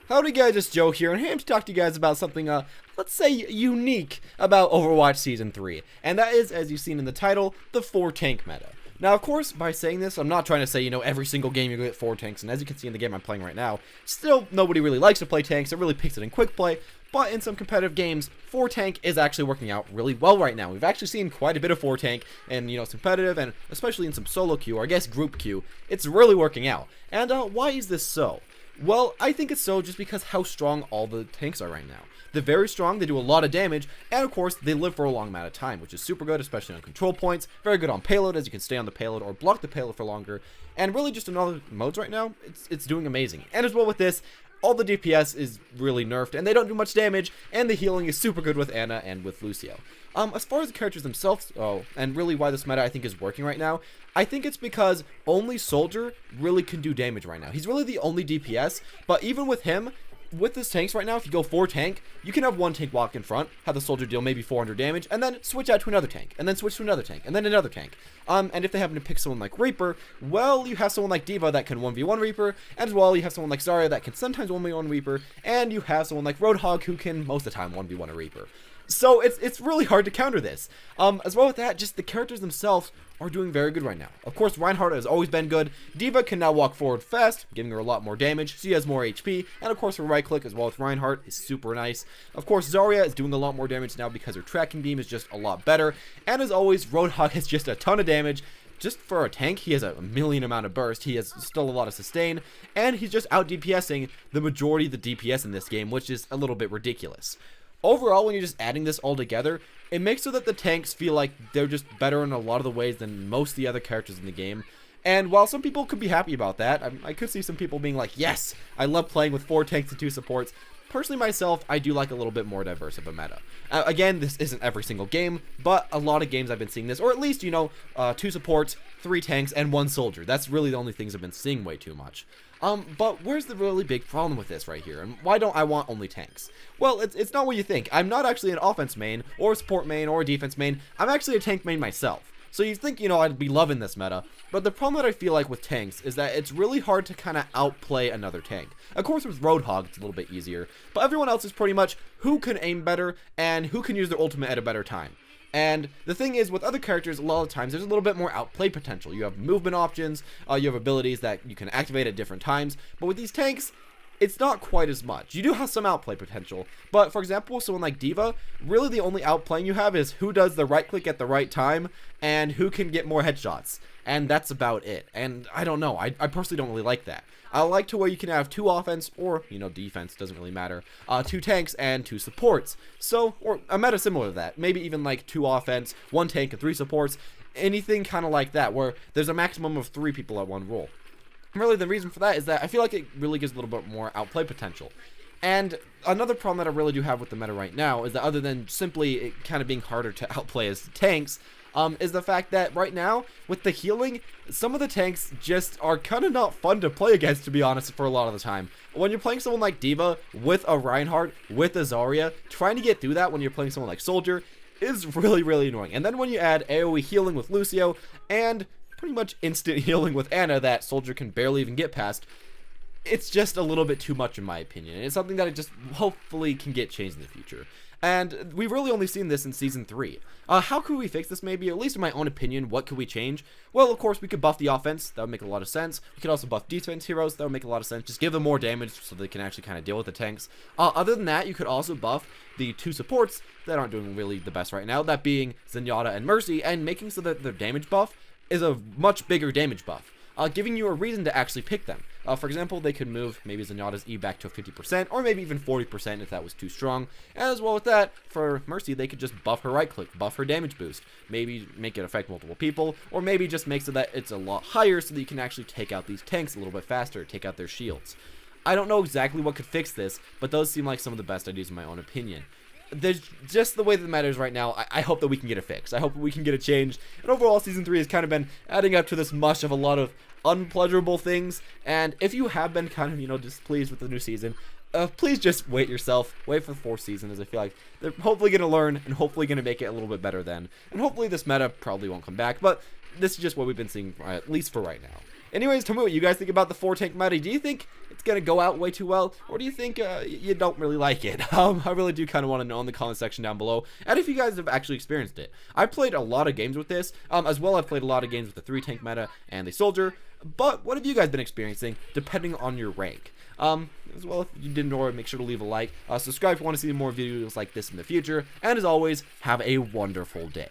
Howdy guys, it's Joe here, and I'm here to talk to you guys about something, let's say, unique about Overwatch Season 3. And that is, as you've seen in the title, the 4-tank meta. Now, of course, by saying this, I'm not trying to say, every single game you're going to get 4 tanks, and as you can see in the game I'm playing right now, still, nobody really likes to play tanks, it really picks it in quick play, but in some competitive games, 4-tank is actually working out really well right now. We've actually seen quite a bit of 4-tank, and, it's competitive, and especially in some solo queue, or I guess group queue, it's really working out. And, why is this so? Well, I think it's so just because how strong all the tanks are right now. They're very strong, they do a lot of damage, and of course, they live for a long amount of time, which is super good, especially on control points. Very good on payload, as you can stay on the payload or block the payload for longer. And really, just in all the modes right now, it's doing amazing. And as well with this, all the DPS is really nerfed, and they don't do much damage, and the healing is super good with Ana and with Lucio. As far as the characters themselves, and really why this meta I think is working right now, I think it's because only Soldier really can do damage right now. He's really the only DPS, but even with him, with his tanks right now, if you go 4-tank, you can have one tank walk in front, have the Soldier deal maybe 400 damage, and then switch out to another tank, and then switch to another tank, and then another tank. And if they happen to pick someone like Reaper, well, you have someone like D.Va that can 1v1 Reaper, and as well, you have someone like Zarya that can sometimes 1v1 Reaper, and you have someone like Roadhog who can most of the time 1v1 a Reaper. So it's really hard to counter this. As well with that, just the characters themselves are doing very good right now. Of course, Reinhardt has always been good. D.Va can now walk forward fast, giving her a lot more damage. She has more HP, and of course her right click as well with Reinhardt is super nice. Of course, Zarya is doing a lot more damage now because her tracking beam is just a lot better. And as always, Roadhog has just a ton of damage. Just for a tank, he has a million amount of burst, he has still a lot of sustain, and he's just out DPSing the majority of the DPS in this game, which is a little bit ridiculous. Overall, when you're just adding this all together, it makes so that the tanks feel like they're just better in a lot of the ways than most of the other characters in the game. And while some people could be happy about that, I could see some people being like, yes, I love playing with 4 tanks and 2 supports. Personally, myself, I do like a little bit more diverse of a meta. Again, this isn't every single game, but a lot of games I've been seeing this, or at least, 2 supports, 3 tanks, and 1 soldier. That's really the only things I've been seeing way too much. But where's the really big problem with this right here, and why don't I want only tanks? Well, it's not what you think. I'm not actually an offense main, or a support main, or a defense main. I'm actually a tank main myself. So you'd think, I'd be loving this meta, but the problem that I feel like with tanks is that it's really hard to kind of outplay another tank. Of course, with Roadhog, it's a little bit easier, but everyone else is pretty much who can aim better and who can use their ultimate at a better time. And the thing is, with other characters, a lot of times, there's a little bit more outplay potential. You have movement options, you have abilities that you can activate at different times, but with these tanks, it's not quite as much. You do have some outplay potential, but for example, someone like D.Va, really the only outplaying you have is who does the right click at the right time, and who can get more headshots, and that's about it. And I don't know, I personally don't really like that. I like to where you can have 2 offense, or, defense, doesn't really matter, 2 tanks and 2 supports. So, or a meta similar to that, maybe even like 2 offense, 1 tank and 3 supports, anything kind of like that, where there's a maximum of 3 people at one role. Really, the reason for that is that I feel like it really gives a little bit more outplay potential. And another problem that I really do have with the meta right now is that other than simply it kind of being harder to outplay as tanks, is the fact that right now, with the healing, some of the tanks just are kind of not fun to play against, to be honest, for a lot of the time. When you're playing someone like D.Va with a Reinhardt, with a Zarya, trying to get through that when you're playing someone like Soldier is really, really annoying. And then when you add AoE healing with Lucio, and pretty much instant healing with Ana that Soldier can barely even get past, it's just a little bit too much in my opinion. It's something that I just hopefully can get changed in the future. And we've really only seen this in Season 3. How could we fix this maybe? At least in my own opinion, what could we change? Well, of course, we could buff the offense. That would make a lot of sense. We could also buff defense heroes. That would make a lot of sense. Just give them more damage so they can actually kind of deal with the tanks. Other than that, you could also buff the 2 supports that aren't doing really the best right now. That being Zenyatta and Mercy, and making so that their damage buff is a much bigger damage buff. Giving you a reason to actually pick them. For example, they could move maybe Zenyatta's E back to 50%, or maybe even 40% if that was too strong. And as well with that, for Mercy, they could just buff her right click, buff her damage boost, maybe make it affect multiple people, or maybe just make so that it's a lot higher so that you can actually take out these tanks a little bit faster, take out their shields. I don't know exactly what could fix this, but those seem like some of the best ideas in my own opinion. There's just the way that the meta is right now. I hope that we can get it fixed. I hope we can get it changed. And overall, Season 3 has kind of been adding up to this mush of a lot of unpleasurable things. And if you have been kind of, displeased with the new season, please just wait yourself. Wait for the 4th season, as I feel like they're hopefully going to learn and hopefully going to make it a little bit better then. And hopefully this meta probably won't come back. But this is just what we've been seeing, at least for right now. Anyways, tell me what you guys think about the 4-tank meta. Do you think it's going to go out way too well, or do you think you don't really like it? I really do kind of want to know in the comment section down below, and if you guys have actually experienced it. I've played a lot of games with this, as well I've played a lot of games with the 3-tank meta and the soldier, but what have you guys been experiencing, depending on your rank? As well, if you didn't already, make sure to leave a like, subscribe if you want to see more videos like this in the future, and as always, have a wonderful day.